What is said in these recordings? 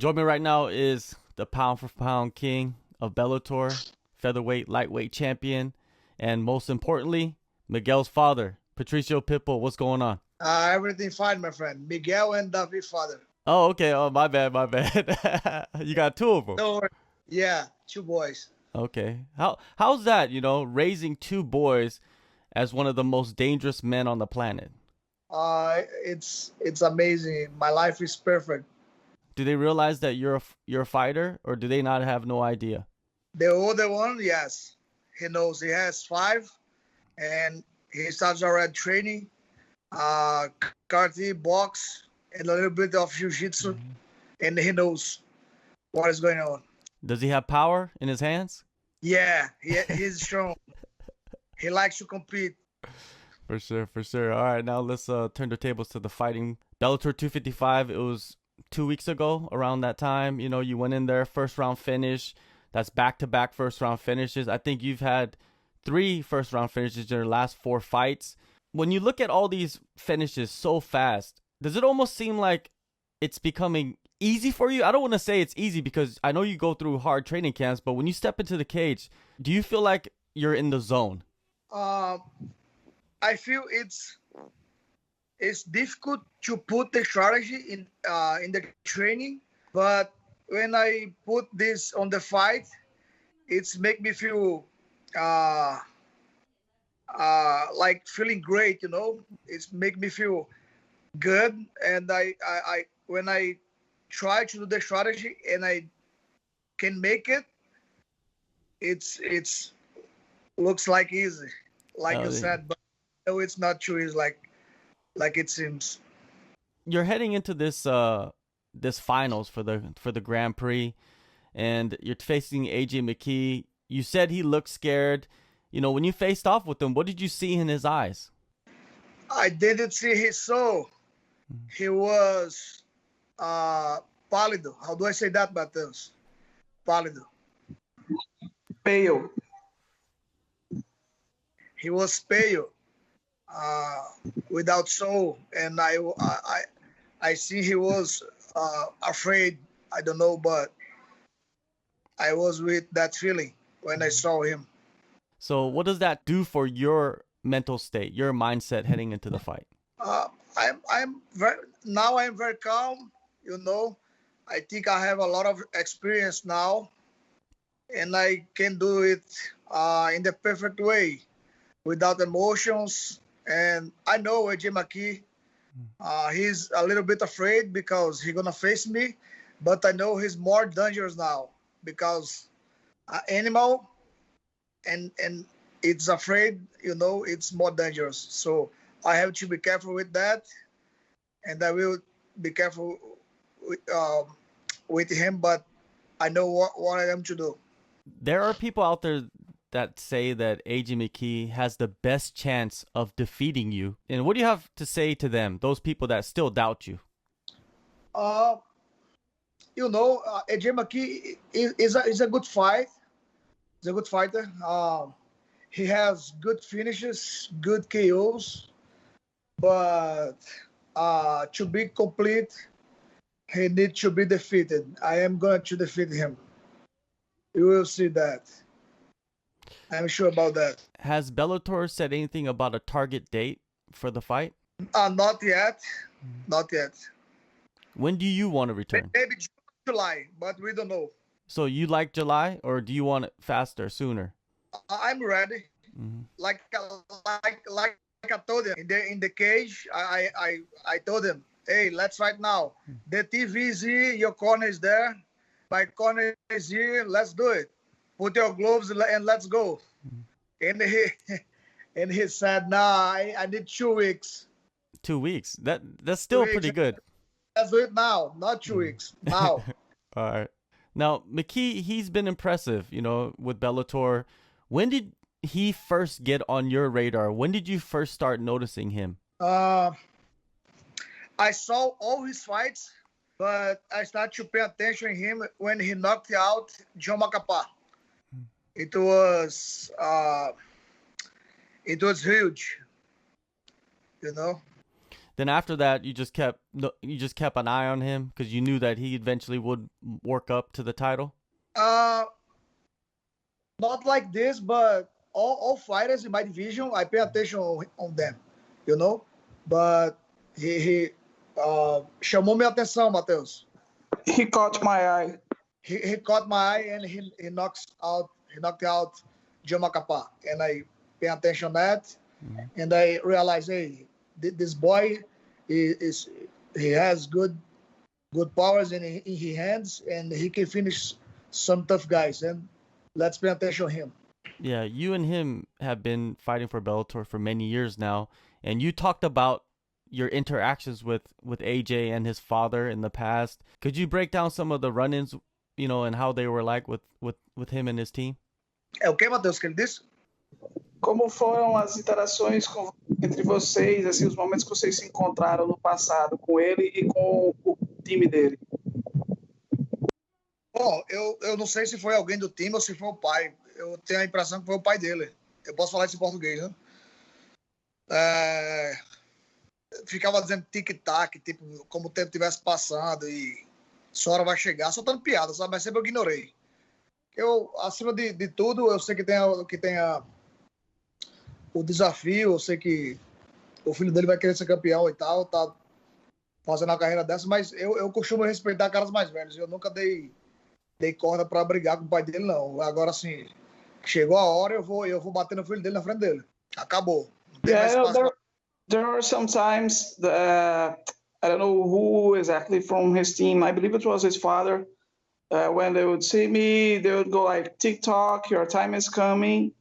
Join me right now is the pound for pound king of Bellator, featherweight, lightweight champion, and most importantly, Miguel's father, Patricio Pitbull. What's going on? Everything fine, my friend. Miguel and David father. Oh, okay. Oh, my bad, my bad. You got two of them. No, yeah, two boys. Okay. How's that, raising two boys as one of the most dangerous men on the planet? It's amazing. My life is perfect. Do they realize that you're a fighter, or do they not have no idea? The older one, yes, he knows. He has 5, and he starts already training, karate, box, and a little bit of jiu-jitsu, and he knows what is going on. Does he have power in his hands? Yeah, he's strong. He likes to compete. For sure, for sure. All right, now let's turn the tables to the fighting. Bellator 255, it was 2 weeks ago around that time. You went in there, first round finish. That's back-to-back first round finishes. I think you've had 3 first round finishes in your last 4 fights. When you look at all these finishes so fast, does it almost seem like it's becoming easy for you? I don't want to say it's easy because I know you go through hard training camps, but when you step into the cage, do you feel like you're in the zone? I feel it's difficult to put the strategy in the training, but when I put this on the fight, it's make me feel like feeling great. It's make me feel good, and I when I try to do the strategy and I can make it, it's looks like easy, like you said, but no, it's not true. It's like it seems. You're heading into this finals for the Grand Prix, and you're facing AJ McKee. You said he looked scared. When you faced off with him, what did you see in his eyes? I didn't see his soul. He was pálido. How do I say that, Matheus? Pálido. Pale. He was pale, without soul, and I see he was afraid. I don't know, but I was with that feeling when I saw him. So what does that do for your mental state, your mindset heading into the fight? I'm very calm. I think I have a lot of experience now, and I can do it in the perfect way, without emotions. And I know AJ McKee, he's a little bit afraid because he's gonna face me, but I know he's more dangerous now because animal and it's afraid, it's more dangerous. So I have to be careful with that, and I will be careful with him, but I know what I am to do. There are people out there that say that AJ McKee has the best chance of defeating you. And what do you have to say to them, those people that still doubt you? AJ McKee is a good fight. He's a good fighter. He has good finishes, good KOs, but to be complete, he needs to be defeated. I am going to defeat him. You will see that. I'm sure about that. Has Bellator said anything about a target date for the fight? Not yet. Not yet. When do you want to return? Maybe July, but we don't know. So you like July, or do you want it faster, sooner? I'm ready. Like I told him in the cage. I told him, hey, let's fight now. The TV is here. Your corner is there. My corner is here. Let's do it. Put your gloves and let's go. And he said, nah, I need 2 weeks. 2 weeks? That's still pretty good. Let's do it now, not 2 weeks. Now. All right. Now, McKee, he's been impressive, with Bellator. When did he first get on your radar? When did you first start noticing him? I saw all his fights, but I started to pay attention to him when he knocked out John Macapá. It was huge, Then after that, you just kept an eye on him because you knew that he eventually would work up to the title. Uh, Not like this, but all fighters in my division, I pay attention on them, you know. But he chamou minha atenção, Matheus. He caught my eye. He caught my eye and he knocked out Joe Macapá, and I pay attention on that, and I realize, hey, this boy he has good powers in his hands, and he can finish some tough guys, and let's pay attention on him. Yeah, you and him have been fighting for Bellator for many years now, and you talked about your interactions with AJ and his father in the past. Could you break down some of the run-ins, and how they were like with him and his team? É o que, Matheus, que ele disse? Como foram as interações entre vocês, assim, os momentos que vocês se encontraram no passado com ele e com o time dele? Bom, eu não sei se foi alguém do time ou se foi o pai. Eu tenho a impressão que foi o pai dele. Eu posso falar isso em português, né? Ficava dizendo tic-tac, tipo, como o tempo estivesse passando e sua hora vai chegar, soltando piada, sabe? Mas sempre eu ignorei. Acima de tudo, eu sei que tem o desafio, eu sei que o filho dele vai querer ser campeão e tal, tá fazendo a carreira dessa, mas eu costumo respeitar caras mais velhos. Eu nunca dei corda para brigar com o pai dele, não. Agora, assim, chegou a hora, eu vou bater no filho dele na frente dele. Acabou. Não tem mais espaço. There are some times I don't know who exactly from his team. I believe it was his father. When they would see me, they would go like, TikTok, your time is coming,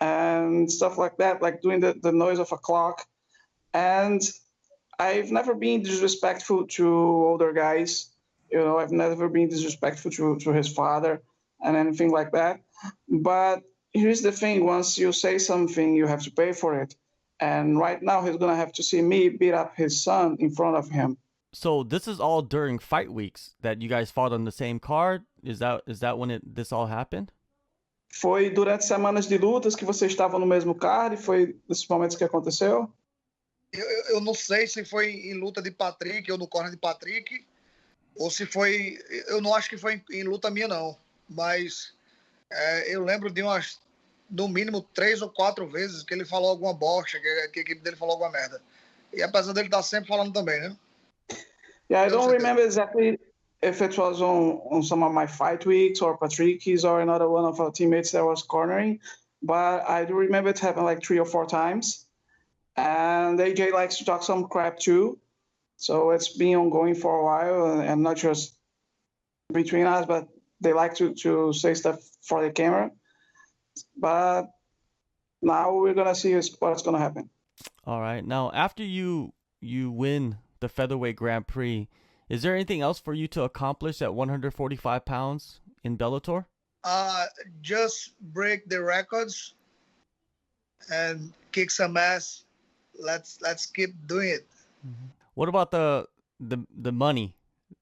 and stuff like that, like doing the noise of a clock. And I've never been disrespectful to older guys. I've never been disrespectful to his father and anything like that. But here's the thing. Once you say something, you have to pay for it. And right now, he's going to have to see me beat up his son in front of him. So this is all during fight weeks that you guys fought on the same card? Is that when this all happened? Foi durante semanas de lutas que vocês estavam no mesmo card? Foi nesses momentos que aconteceu? Eu não sei se foi em luta de Patrick ou no corner de Patrick, ou se foi... Eu não acho que foi em luta minha, não. Mas eu lembro de no mínimo 3 ou 4 vezes que ele falou alguma bosta, que a equipe dele falou alguma merda. E apesar dele estar sempre falando também, né? Yeah, I don't remember exactly if it was on some of my fight weeks or Patricky's or another one of our teammates that was cornering, but I do remember it happened like 3 or 4 times. And AJ likes to talk some crap too. So it's been ongoing for a while, and not just between us, but they like to say stuff for the camera. But now we're going to see what's going to happen. All right. Now, after you win the Featherweight Grand Prix, is there anything else for you to accomplish at 145 pounds in Bellator? Just break the records and kick some ass. Let's keep doing it. Mm-hmm. What about the money?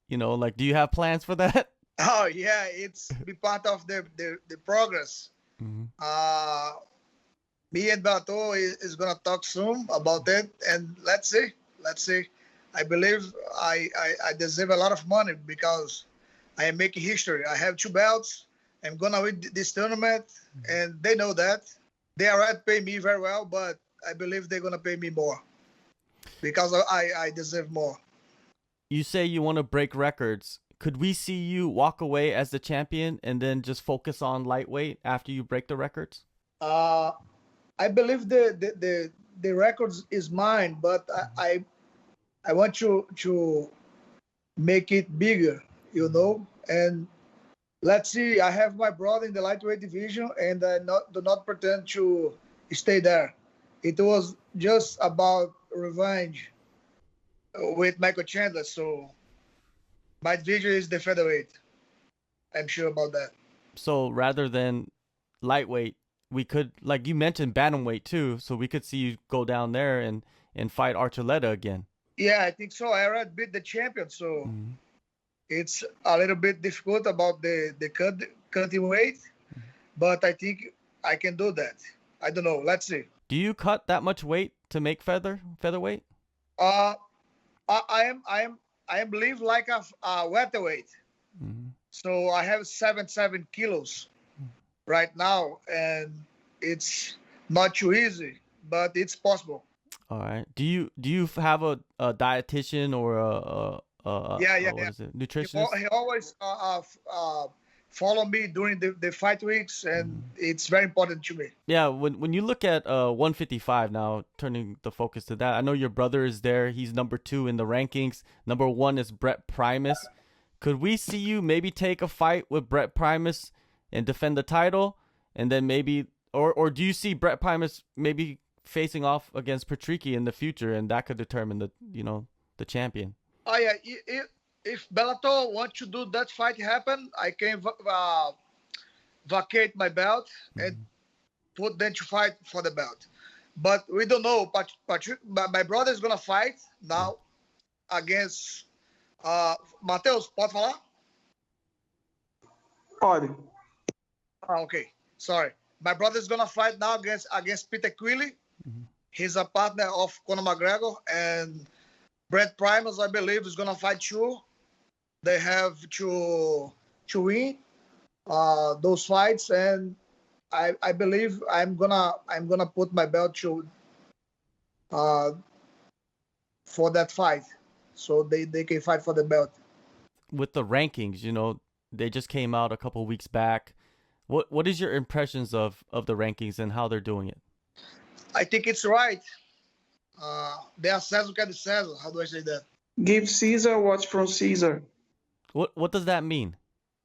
Like, do you have plans for that? Oh yeah, it's be part of the progress. Mm-hmm. Me and Bellator is gonna talk soon about it, and let's see. I believe I deserve a lot of money because I am making history. I have 2 belts. I'm gonna win this tournament, and they know that. They already pay me very well, but I believe they're gonna pay me more because I deserve more. You say you want to break records. Could we see you walk away as the champion and then just focus on lightweight after you break the records? I believe the records is mine, but I want to make it bigger, and let's see. I have my brother in the lightweight division, and I do not pretend to stay there. It was just about revenge with Michael Chandler, so my division is the featherweight. I'm sure about that. So rather than lightweight, we could, like you mentioned, bantamweight too, so we could see you go down there and fight Archuleta again. Yeah, I think so. I already beat the champion, so it's a little bit difficult about the cutting weight, but I think I can do that. I don't know. Let's see. Do you cut that much weight to make featherweight? I am believe like a welterweight. Mm-hmm. So I have 77 kilos right now, and it's not too easy, but it's possible. All right. Do you have a dietitian or Yeah. what is it, He, nutritionist? he always follow me during the fight weeks, and Mhm. it's very important to me. Yeah, when you look at 155 now, turning the focus to that, I know your brother is there. He's number 2 in the rankings. Number 1 is Brent Primus. Could we see you maybe take a fight with Brent Primus and defend the title, and then maybe, or do you see Brent Primus maybe facing off against Patricky in the future, and that could determine the champion? Oh yeah, if Bellator want to do that fight happen, I can vacate my belt and Mhm. put them to fight for the belt. But we don't know. My brother is gonna fight now against Matheus. Pode falar? Pode. Okay, sorry. My brother is gonna fight now against Peter Quilly. Mhm. He's a partner of Conor McGregor, and Brent Primus, I believe, is gonna fight too. They have to win those fights, and I believe I'm gonna put my belt to uh, for that fight, so they can fight for the belt. With the rankings, they just came out a couple weeks back. What is your impressions of the rankings and how they're doing it? I think it's right. They are César o que é de César. How do I say that? Give Caesar what's from Caesar. What does that mean?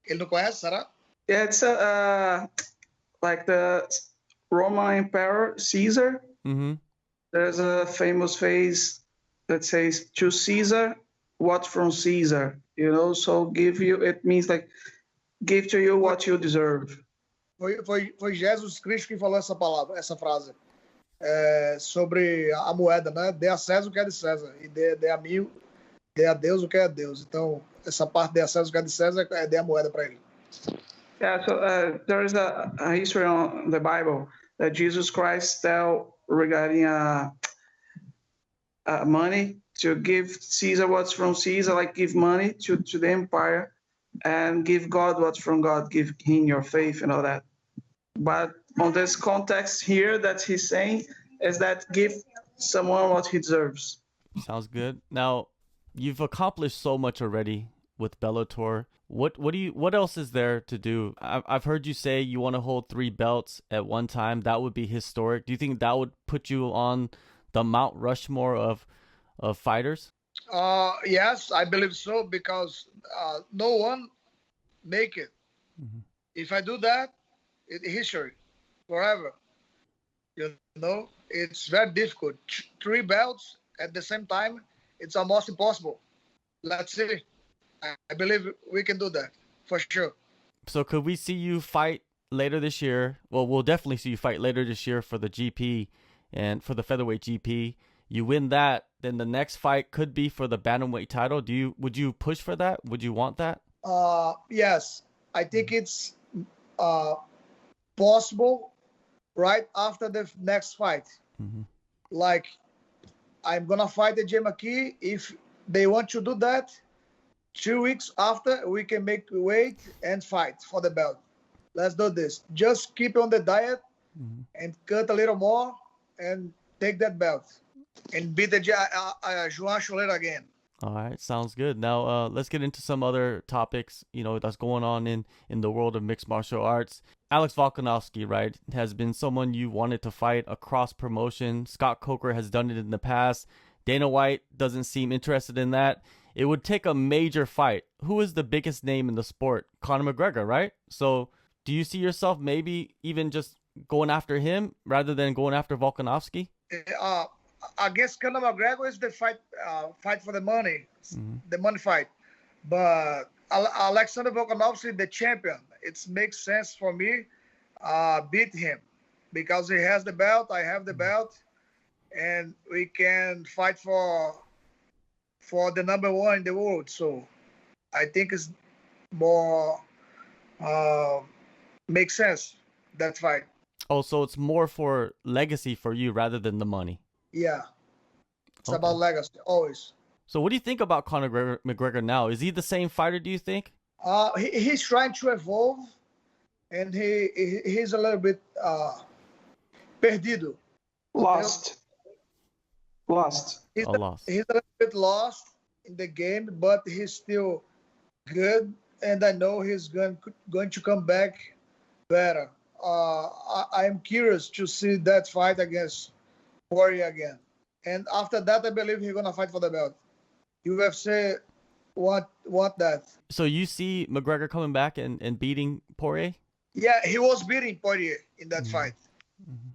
Ele não conhece, será? Yeah, it's like the Roman Emperor Caesar. Mm-hmm. There's a famous phrase that says, "To Caesar, what's from Caesar." So it means like give to you what you deserve. Foi Jesus Cristo que falou essa frase. Sobre a moeda, né? Dê a César o que é de César e dê a mim, dê a Deus o que é de Deus. Então, essa parte dê a César o que é de César dê a moeda para ele. Yeah, so there is a history on the Bible that Jesus Christ tell regarding money to give Caesar what's from Caesar, like give money to the empire, and give God what's from God, give him your faith and all that. But on this context here that he's saying is that give someone what he deserves. Sounds good. Now, you've accomplished so much already with Bellator. What else is there to do? I've heard you say you want to hold 3 belts at one time. That would be historic. Do you think that would put you on the Mount Rushmore of fighters? Yes, I believe so, because no one make it. Mm-hmm. If I do that, it's history forever. It's very difficult. 3 belts at the same time, it's almost impossible. Let's see. I believe we can do that for sure. So could we see you fight later this year? Well, we'll definitely see you fight later this year for the GP and for the featherweight GP. You win that, then the next fight could be for the bantamweight title. Would you push for that? Would you want that? Yes, I think it's possible right after the next fight. Mm-hmm. Like, I'm gonna fight AJ McKee. If they want to do that, 2 weeks after we can make weight and fight for the belt. Let's do this. Just keep on the diet and cut a little more and take that belt and beat the João Archuleta again. All right, sounds good. Now let's get into some other topics, that's going on in the world of mixed martial arts. Alex Volkanovski, right, has been someone you wanted to fight across promotion. Scott Coker has done it in the past. Dana White doesn't seem interested in that. It would take a major fight. Who is the biggest name in the sport? Conor McGregor, right? So do you see yourself maybe even just going after him rather than going after Volkanovski? Against Conor McGregor is the fight for the money, the money fight. But Alexander Volkanovski, the champion, it makes sense for me beat him because he has the belt, I have the belt, and we can fight for the number 1 in the world. So I think it's more makes sense, that fight. Oh, so it's more for legacy for you rather than the money. Yeah. It's Okay. about legacy, always. So what do you think about Conor McGregor now? Is he the same fighter, do you think? He's trying to evolve, and he's a little bit perdido. Lost. He's A loss. he's a little bit lost in the game, but he's still good, and I know he's going to come back better. I am curious to see that fight against Poirier again, and after that, I believe he's gonna fight for the belt. UFC want that. So you see McGregor coming back and beating Poirier? Yeah, he was beating Poirier in that fight,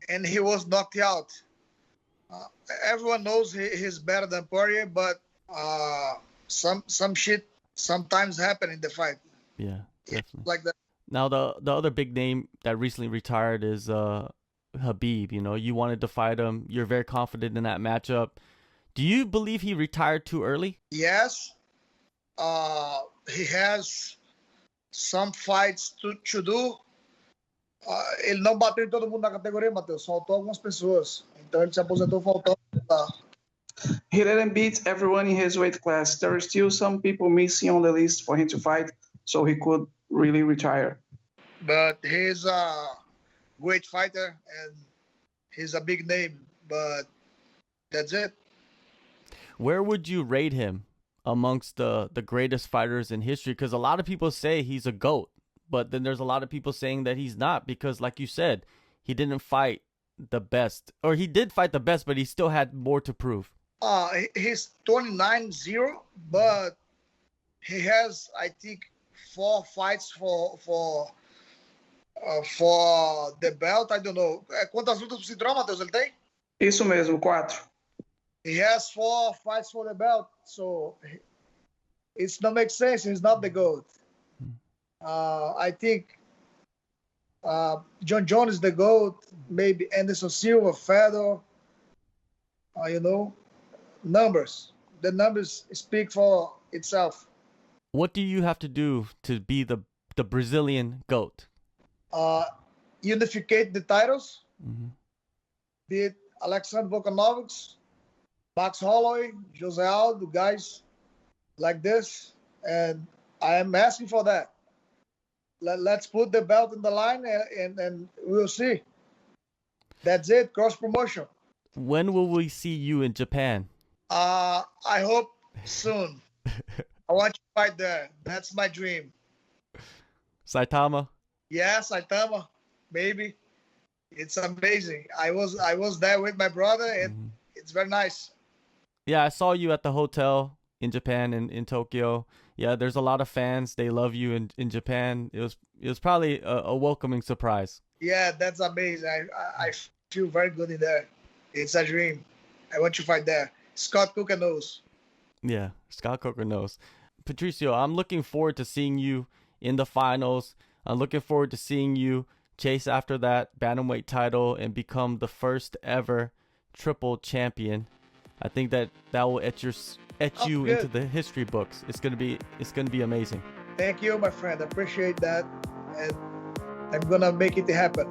and he was knocked out. Everyone knows he's better than Poirier, but some shit sometimes happen in the fight. Yeah, definitely. Like that. Now the other big name that recently retired is Khabib. You know, you wanted to fight him. You're very confident in that matchup. Do you believe he retired too early? Yes, he has some fights to do. Ele não bateu em todo mundo na categoria, Matheus. Faltou algumas pessoas. Então ele se aposentou faltando. He didn't beat everyone in his weight class. There are still some people missing on the list for him to fight, so he could really retire. But he's a great fighter, and he's a big name. But that's it. Where would you rate him amongst the greatest fighters in history? Because a lot of people say he's a GOAT, but then there's a lot of people saying that he's not because, like you said, he didn't fight the best. Or he did fight the best, but he still had more to prove. He's 29-0, but he has, I think, 4 fights for the belt. I don't know. Quantas lutas pro cinturão, Matheus, ele tem? Isso mesmo, 4. He has 4 fights for the belt, so it don't make sense. He's not the GOAT. I think John Jones is the GOAT, maybe Anderson Silva, Fedor. You know, numbers. The numbers speak for itself. What do you have to do to be the Brazilian GOAT? Unificate the titles. Beat Alexander Volkanovski, Max Holloway, Jose Aldo, guys like this. And I am asking for that. Let's put the belt in the line and we'll see. That's it, cross promotion. When will we see you in Japan? I hope soon. I want to fight there. That's my dream. Saitama? Yeah, Saitama, maybe. It's amazing. I was there with my brother, and it's very nice. Yeah, I saw you at the hotel in Japan in Tokyo. Yeah, there's a lot of fans. They love you in Japan. It was probably a welcoming surprise. Yeah, that's amazing. I feel very good in there. It's a dream. I want to fight there. Scott Coker knows. Yeah, Scott Coker knows. Patricio, I'm looking forward to seeing you in the finals. I'm looking forward to seeing you chase after that bantamweight title and become the first ever triple champion. I think that will etch you into the history books. It's gonna be amazing. Thank you, my friend. I appreciate that, and I'm gonna make it happen.